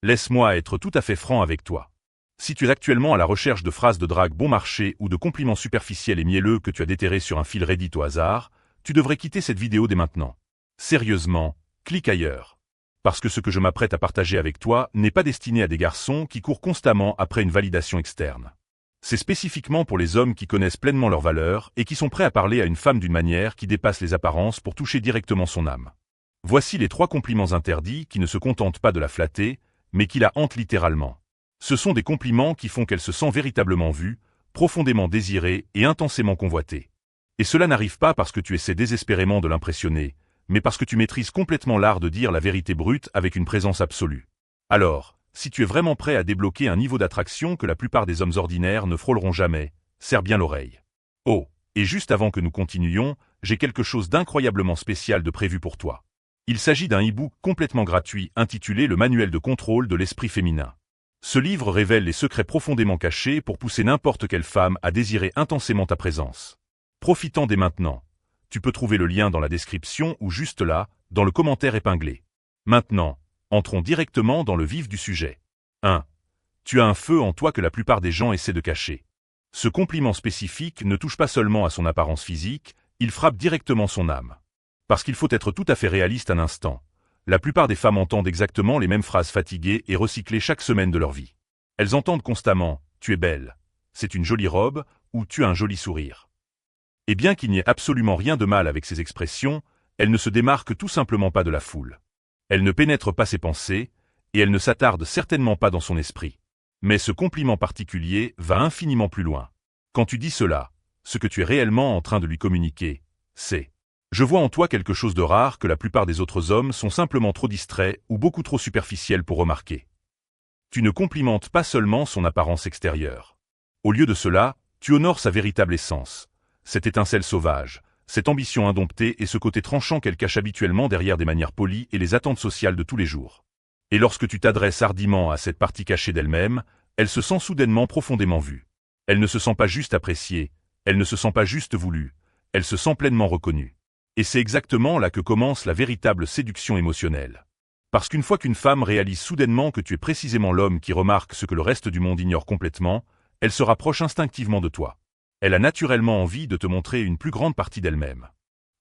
Laisse-moi être tout à fait franc avec toi. Si tu es actuellement à la recherche de phrases de drague bon marché ou de compliments superficiels et mielleux que tu as déterrés sur un fil Reddit au hasard, tu devrais quitter cette vidéo dès maintenant. Sérieusement, clique ailleurs. Parce que ce que je m'apprête à partager avec toi n'est pas destiné à des garçons qui courent constamment après une validation externe. C'est spécifiquement pour les hommes qui connaissent pleinement leurs valeurs et qui sont prêts à parler à une femme d'une manière qui dépasse les apparences pour toucher directement son âme. Voici les 3 compliments interdits qui ne se contentent pas de la flatter, mais qui la hantent littéralement. Ce sont des compliments qui font qu'elle se sent véritablement vue, profondément désirée et intensément convoitée. Et cela n'arrive pas parce que tu essaies désespérément de l'impressionner, mais parce que tu maîtrises complètement l'art de dire la vérité brute avec une présence absolue. Alors, si tu es vraiment prêt à débloquer un niveau d'attraction que la plupart des hommes ordinaires ne frôleront jamais, serre bien l'oreille. Oh, et juste avant que nous continuions, j'ai quelque chose d'incroyablement spécial de prévu pour toi. Il s'agit d'un e-book complètement gratuit intitulé Le manuel de contrôle de l'esprit féminin. Ce livre révèle les secrets profondément cachés pour pousser n'importe quelle femme à désirer intensément ta présence. Profitant dès maintenant. Tu peux trouver le lien dans la description ou juste là, dans le commentaire épinglé. Maintenant, entrons directement dans le vif du sujet. 1. Tu as un feu en toi que la plupart des gens essaient de cacher. Ce compliment spécifique ne touche pas seulement à son apparence physique, il frappe directement son âme. Parce qu'il faut être tout à fait réaliste un instant. La plupart des femmes entendent exactement les mêmes phrases fatiguées et recyclées chaque semaine de leur vie. Elles entendent constamment « tu es belle »,« c'est une jolie robe » ou « tu as un joli sourire ». Et bien qu'il n'y ait absolument rien de mal avec ces expressions, elles ne se démarquent tout simplement pas de la foule. Elles ne pénètrent pas ses pensées, et elles ne s'attardent certainement pas dans son esprit. Mais ce compliment particulier va infiniment plus loin. Quand tu dis cela, ce que tu es réellement en train de lui communiquer, c'est « je vois en toi quelque chose de rare que la plupart des autres hommes sont simplement trop distraits ou beaucoup trop superficiels pour remarquer. » Tu ne complimentes pas seulement son apparence extérieure. Au lieu de cela, tu honores sa véritable essence, cette étincelle sauvage, cette ambition indomptée et ce côté tranchant qu'elle cache habituellement derrière des manières polies et les attentes sociales de tous les jours. Et lorsque tu t'adresses hardiment à cette partie cachée d'elle-même, elle se sent soudainement profondément vue. Elle ne se sent pas juste appréciée, elle ne se sent pas juste voulue, elle se sent pleinement reconnue. Et c'est exactement là que commence la véritable séduction émotionnelle. Parce qu'une fois qu'une femme réalise soudainement que tu es précisément l'homme qui remarque ce que le reste du monde ignore complètement, elle se rapproche instinctivement de toi. Elle a naturellement envie de te montrer une plus grande partie d'elle-même.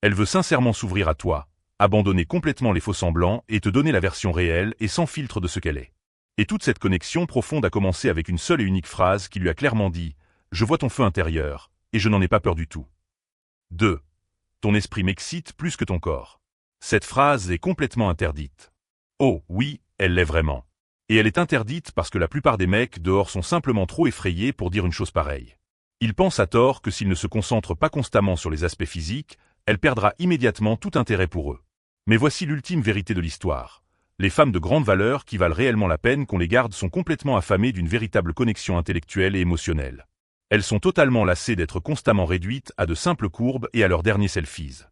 Elle veut sincèrement s'ouvrir à toi, abandonner complètement les faux-semblants et te donner la version réelle et sans filtre de ce qu'elle est. Et toute cette connexion profonde a commencé avec une seule et unique phrase qui lui a clairement dit « Je vois ton feu intérieur, et je n'en ai pas peur du tout. » 2. Ton esprit m'excite plus que ton corps. Cette phrase est complètement interdite. Oh, oui, elle l'est vraiment. Et elle est interdite parce que la plupart des mecs dehors sont simplement trop effrayés pour dire une chose pareille. Ils pensent à tort que s'ils ne se concentrent pas constamment sur les aspects physiques, elle perdra immédiatement tout intérêt pour eux. Mais voici l'ultime vérité de l'histoire. Les femmes de grande valeur qui valent réellement la peine qu'on les garde sont complètement affamées d'une véritable connexion intellectuelle et émotionnelle. Elles sont totalement lassées d'être constamment réduites à de simples courbes et à leurs derniers selfies.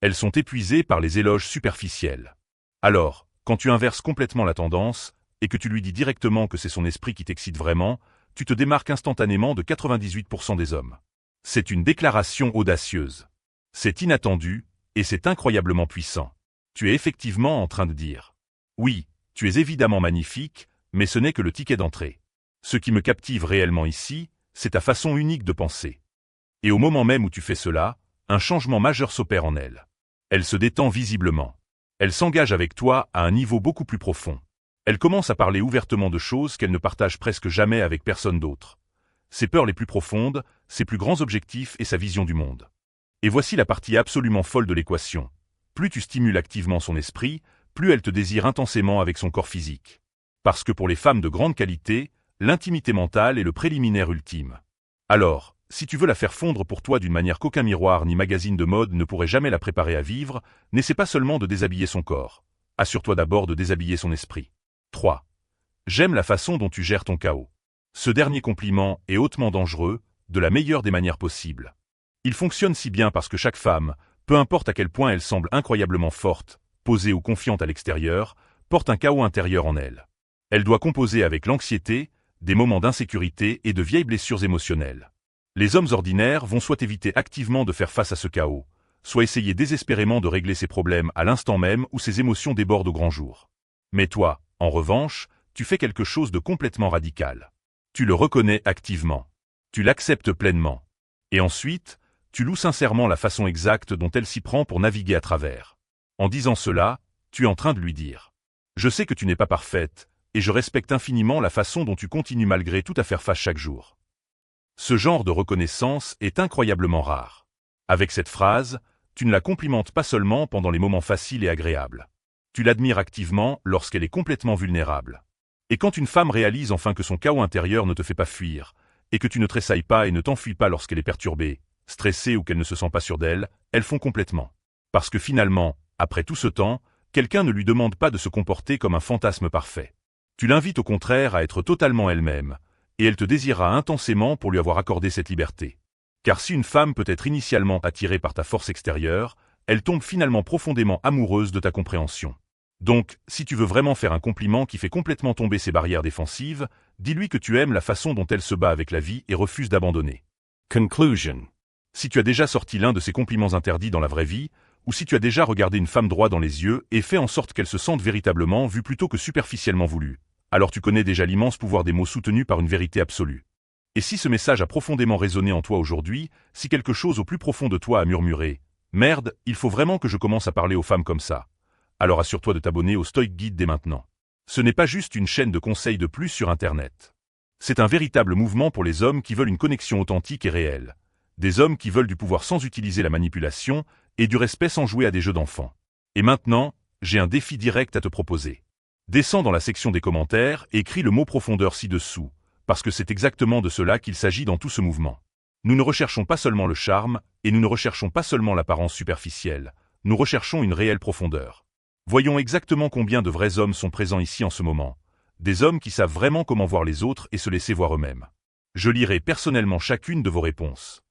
Elles sont épuisées par les éloges superficiels. Alors, quand tu inverses complètement la tendance, et que tu lui dis directement que c'est son esprit qui t'excite vraiment, tu te démarques instantanément de 98% des hommes. C'est une déclaration audacieuse. C'est inattendu, et c'est incroyablement puissant. Tu es effectivement en train de dire « Oui, tu es évidemment magnifique, mais ce n'est que le ticket d'entrée. Ce qui me captive réellement ici, c'est ta façon unique de penser. » Et au moment même où tu fais cela, un changement majeur s'opère en elle. Elle se détend visiblement. Elle s'engage avec toi à un niveau beaucoup plus profond. Elle commence à parler ouvertement de choses qu'elle ne partage presque jamais avec personne d'autre. Ses peurs les plus profondes, ses plus grands objectifs et sa vision du monde. Et voici la partie absolument folle de l'équation. Plus tu stimules activement son esprit, plus elle te désire intensément avec son corps physique. Parce que pour les femmes de grande qualité, l'intimité mentale est le préliminaire ultime. Alors, si tu veux la faire fondre pour toi d'une manière qu'aucun miroir ni magazine de mode ne pourrait jamais la préparer à vivre, n'essaie pas seulement de déshabiller son corps. Assure-toi d'abord de déshabiller son esprit. 3. J'aime la façon dont tu gères ton chaos. Ce dernier compliment est hautement dangereux, de la meilleure des manières possibles. Il fonctionne si bien parce que chaque femme, peu importe à quel point elle semble incroyablement forte, posée ou confiante à l'extérieur, porte un chaos intérieur en elle. Elle doit composer avec l'anxiété, des moments d'insécurité et de vieilles blessures émotionnelles. Les hommes ordinaires vont soit éviter activement de faire face à ce chaos, soit essayer désespérément de régler ses problèmes à l'instant même où ses émotions débordent au grand jour. Mais toi, en revanche, tu fais quelque chose de complètement radical. Tu le reconnais activement. Tu l'acceptes pleinement. Et ensuite, tu loues sincèrement la façon exacte dont elle s'y prend pour naviguer à travers. En disant cela, tu es en train de lui dire « Je sais que tu n'es pas parfaite, et je respecte infiniment la façon dont tu continues malgré tout à faire face chaque jour. » Ce genre de reconnaissance est incroyablement rare. Avec cette phrase, tu ne la complimentes pas seulement pendant les moments faciles et agréables. Tu l'admires activement lorsqu'elle est complètement vulnérable. Et quand une femme réalise enfin que son chaos intérieur ne te fait pas fuir, et que tu ne tressailles pas et ne t'enfuis pas lorsqu'elle est perturbée, stressée ou qu'elle ne se sent pas sûre d'elle, elle fond complètement. Parce que finalement, après tout ce temps, quelqu'un ne lui demande pas de se comporter comme un fantasme parfait. Tu l'invites au contraire à être totalement elle-même, et elle te désirera intensément pour lui avoir accordé cette liberté. Car si une femme peut être initialement attirée par ta force extérieure, elle tombe finalement profondément amoureuse de ta compréhension. Donc, si tu veux vraiment faire un compliment qui fait complètement tomber ses barrières défensives, dis-lui que tu aimes la façon dont elle se bat avec la vie et refuse d'abandonner. Conclusion. Si tu as déjà sorti l'un de ces compliments interdits dans la vraie vie, ou si tu as déjà regardé une femme droit dans les yeux et fait en sorte qu'elle se sente véritablement vue plutôt que superficiellement voulue, alors tu connais déjà l'immense pouvoir des mots soutenus par une vérité absolue. Et si ce message a profondément résonné en toi aujourd'hui, si quelque chose au plus profond de toi a murmuré « Merde, il faut vraiment que je commence à parler aux femmes comme ça », alors assure-toi de t'abonner au Stoic Guide dès maintenant. Ce n'est pas juste une chaîne de conseils de plus sur Internet. C'est un véritable mouvement pour les hommes qui veulent une connexion authentique et réelle. Des hommes qui veulent du pouvoir sans utiliser la manipulation et du respect sans jouer à des jeux d'enfants. Et maintenant, j'ai un défi direct à te proposer. Descends dans la section des commentaires et écris le mot profondeur ci-dessous, parce que c'est exactement de cela qu'il s'agit dans tout ce mouvement. Nous ne recherchons pas seulement le charme, et nous ne recherchons pas seulement l'apparence superficielle, nous recherchons une réelle profondeur. Voyons exactement combien de vrais hommes sont présents ici en ce moment. Des hommes qui savent vraiment comment voir les autres et se laisser voir eux-mêmes. Je lirai personnellement chacune de vos réponses.